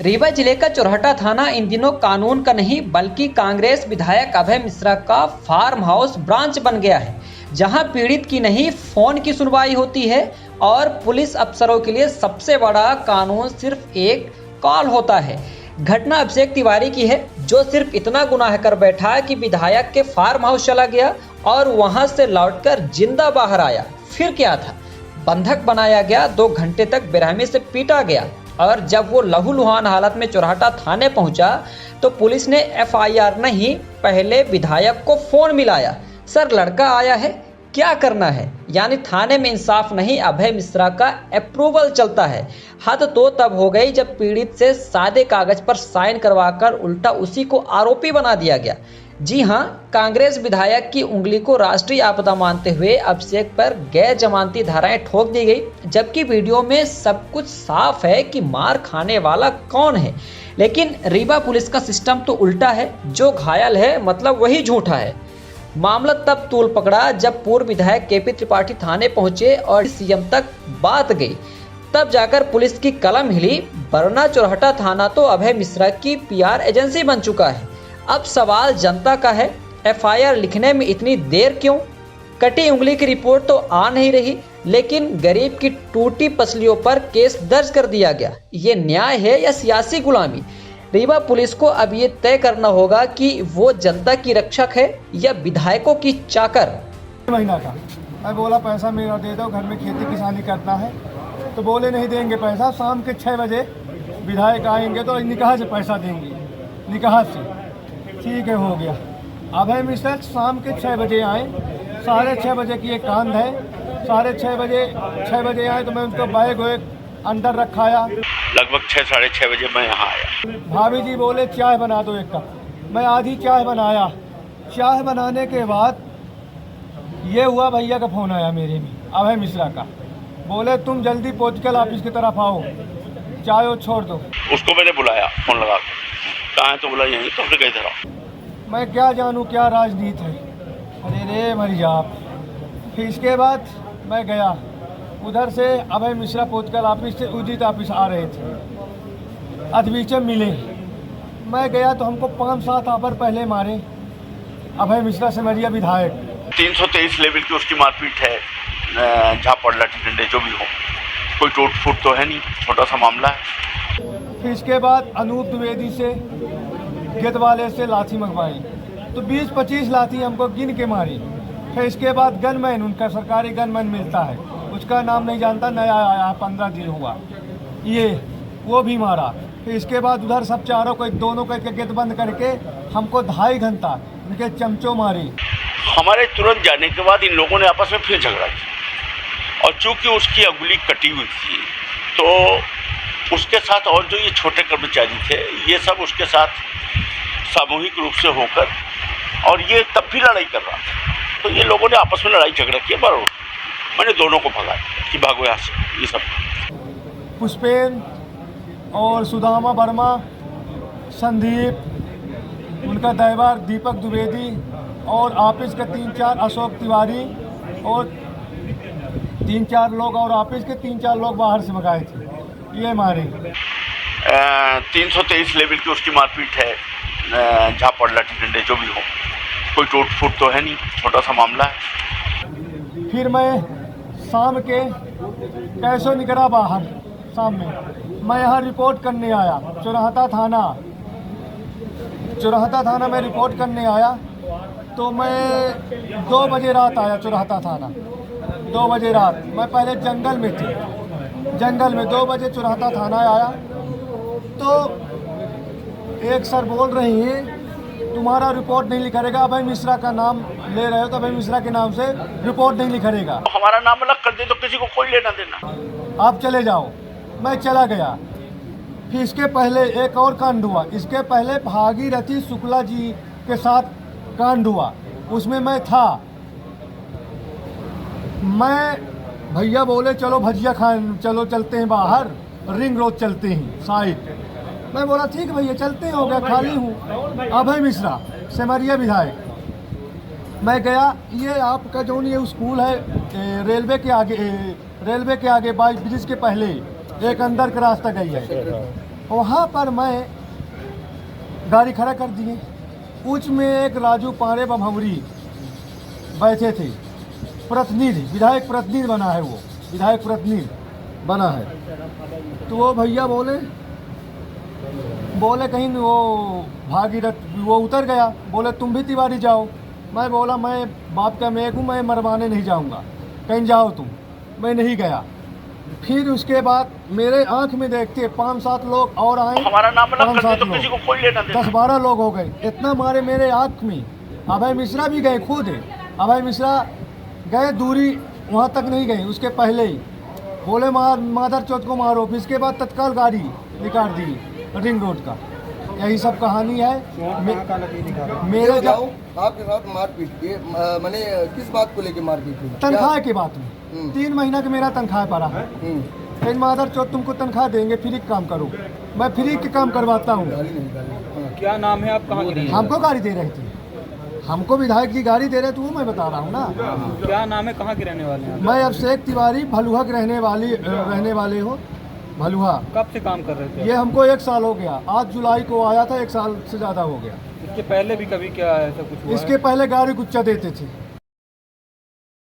रीवा जिले का चोरहटा थाना इन दिनों कानून का नहीं बल्कि कांग्रेस विधायक अभय मिश्रा का फार्म हाउस ब्रांच बन गया है, जहां पीड़ित की नहीं फोन की सुनवाई होती है और पुलिस अफसरों के लिए सबसे बड़ा कानून सिर्फ एक कॉल होता है। घटना अभिषेक तिवारी की है, जो सिर्फ इतना गुनाह कर बैठा कि विधायक के फार्म हाउस चला गया और वहां से लौटकर जिंदा बाहर आया। फिर क्या था, बंधक बनाया गया, 2 घंटे तक बेरहमी से पीटा गया और जब वो लहूलुहान हालत में चोरहटा थाने पहुंचा तो पुलिस ने एफआईआर नहीं, पहले विधायक को फोन मिलाया। सर, लड़का आया है, क्या करना है? यानी थाने में इंसाफ नहीं, अभय मिश्रा का अप्रूवल चलता है। हद तो तब हो गई जब पीड़ित से सादे कागज पर साइन करवाकर उल्टा उसी को आरोपी बना दिया गया। जी हां, कांग्रेस विधायक की उंगली को राष्ट्रीय आपदा मानते हुए अभिषेक पर गैर जमानती धाराएं ठोक दी गई, जबकि वीडियो में सब कुछ साफ है कि मार खाने वाला कौन है। लेकिन रीवा पुलिस का सिस्टम तो उल्टा है, जो घायल है मतलब वही झूठा है। मामला तब तूल पकड़ा जब पूर्व विधायक केपी त्रिपाठी थाने पहुंचे और सीएम तक बात गई, तब जाकर पुलिस की कलम हिली, वरना चोरहटा थाना तो अभय मिश्रा की पीआर एजेंसी बन चुका है। अब सवाल जनता का है, एफआईआर लिखने में इतनी देर क्यों? कटी उंगली की रिपोर्ट तो आ नहीं रही, लेकिन गरीब की टूटी पसलियों पर केस दर्ज कर दिया गया। ये न्याय है या सियासी गुलामी? रीवा पुलिस को अब ये तय करना होगा कि वो जनता की रक्षक है या विधायकों की चाकर। महीना था, मैं बोला पैसा मेरा दे दो, घर में खेती किसानी करना है, तो बोले नहीं देंगे पैसा। शाम के 6 बजे विधायक आएंगे तो निकाह से पैसा देंगे, निकाह से। ठीक है, हो गया। अभय मिश्रा शाम के 6 बजे आए, 6:30 बजे की एक कांड है, 6 बजे आए तो मैं उनको बैग वैग अंदर रखाया। लगभग 6 साढ़े 6 बजे मैं यहाँ आया। भाभी जी बोले चाय बना दो 1 कप, मैं आधी चाय बनाया। चाय बनाने के बाद ये हुआ, भैया का फ़ोन आया मेरे में, अभय मिश्रा का। बोले तुम जल्दी पॉलिटिकल ऑफिस की तरफ आओ, चाय और छोड़ दो। उसको मैंने बुलाया फ़ोन लगा के, कहाँ है? तो बोला यहीं। तो फिर इधर आओ। मैं क्या जानूँ क्या राजनीति है, अरे रे मरी जाप। फिर इसके बाद मैं गया उधर से, अभय मिश्रा पॉलिटिकल ऑफिस से उदित ऑफिस आ रहे थे, अधबीचे मिले। मैं गया तो हमको 5-7 आवर पहले मारे अभय मिश्रा सिमरिया विधायक। 323 लेवल की उसकी मारपीट है, झापड़ लाठी डंडे जो भी हो, कोई टूट फूट तो है नहीं, छोटा सा मामला है। फिर इसके बाद अनूप द्विवेदी से, गेट वाले से लाठी मंगवाई, तो 20-25 लाठी हमको गिन के मारी। फिर इसके बाद गनमैन, उनका सरकारी गनमैन मिलता है, उसका नाम नहीं जानता, नया आया, 15 दिन हुआ, ये वो भी मारा। फिर इसके बाद उधर सब चारों को, दोनों को गेट बंद करके हमको 2.5 घंटा उनके चमचों मारी। हमारे तुरंत जाने के बाद इन लोगों ने आपस में फिर झगड़ा किया, और चूंकि उसकी अंगुली कटी हुई थी तो उसके साथ और जो ये छोटे कर्मचारी थे, ये सब उसके साथ सामूहिक रूप से होकर, और ये तब भी लड़ाई कर रहा था, तो ये लोगों ने आपस में लड़ाई झगड़ा किया। बराबर मैंने दोनों को भगाया कि भागो यहाँ से। ये सब पुष्पेन और सुदामा वर्मा, संदीप, उनका ड्राइवर दीपक द्विवेदी, और ऑफिस के 3-4 अशोक तिवारी, और 3-4 लोग, और ऑफिस के 3-4 लोग बाहर से मंगाए थे, ये मारे। 323 लेवल की उसकी मारपीट है, झापड़ लाठी डंडे जो भी हो, कोई टूट फूट तो है नहीं, छोटा सा मामला है। फिर मैं शाम के कैसो निकला बाहर, शाम में मैं यहाँ रिपोर्ट करने आया, चोरहटा थाना में रिपोर्ट करने आया। तो मैं 2 बजे रात आया चोरहटा थाना, 2 बजे रात। मैं पहले जंगल में थी, जंगल में 2 बजे चोरहटा थाना आया तो एक सर बोल रही हैं तुम्हारा रिपोर्ट नहीं लिखा, अभय मिश्रा का नाम ले रहे हो तो अभय मिश्रा के नाम से रिपोर्ट नहीं लिखा, हमारा नाम अलग कर दे तो किसी को कोई लेना देना, आप चले जाओ। मैं चला गया। फिर इसके पहले एक और कांड हुआ, इसके पहले भागीरथी शुक्ला जी के साथ कांड हुआ, उसमें मैं था। मैं भैया बोले चलो भजिया खान, चलो चलते हैं बाहर, रिंग रोड चलते हैं साइड। मैं बोला ठीक है भैया चलते हैं, हो गया, खाली हूँ। अभय मिश्रा सिमरिया विधायक। मैं गया, ये आपका जो ये स्कूल है रेलवे के आगे, बाईस ब्रिज के पहले एक अंदर का रास्ता गई है, वहाँ पर मैं गाड़ी खड़ा कर दिए। उच में एक राजू पारे बभौरी बैठे थे, प्रतिनिधि, विधायक प्रतिनिधि बना है, वो विधायक प्रतिनिधि बना है। तो वो भैया बोले कहीं वो भागीरथ वो उतर गया, बोले तुम भी तिवारी जाओ। मैं बोला मैं बाप का मेघ हूँ, मैं मरवाने नहीं जाऊँगा, कहीं जाओ तुम। मैं नहीं गया। फिर उसके बाद मेरे आंख में देखते 5-7 लोग और आए, हमारा नाम अलग कर 5-7 दे तो किसी को कोई लेना देना। 10-12 लोग हो गए। इतना मारे मेरे आंख में। अभय मिश्रा भी गए खुद। अभय मिश्रा गए, दूरी वहाँ तक नहीं गए, उसके पहले ही बोले माधर चौथ को मारो। फिर इसके बाद तत्काल गाड़ी निकाल दी रिंग रोड का। यही सब कहानी है। मेरे आपके साथ मारपीट की, मैंने किस बात को लेके मारपीट की? तनख्वाह की बात में 3 महीना का मेरा तनख्वाह पड़ा है। फिर माधर चौथ तुमको तनख्वाह देंगे, फ्री का काम करो। मैं फ्री के काम करवाता हूँ। क्या नाम है आप, कहाँ के? हमको गाड़ी दे रहे थे, हमको विधायक जी गाड़ी दे रहे थे, वो मैं बता रहा हूँ ना। क्या नाम है, कहाँ के रहने वाले हैं? मैं अब शेख तिवारी, भलुहा के रहने वाले हो। भलुहा। कब से काम कर रहे थे? ये हमको 1 साल हो गया। 8 जुलाई को आया था, 1 साल से ज़्यादा हो गया। इसके पहले भी कभी क्या ऐसा कुछ हुआ है? इसके पहले गाड़ी गुच्चा देते थे।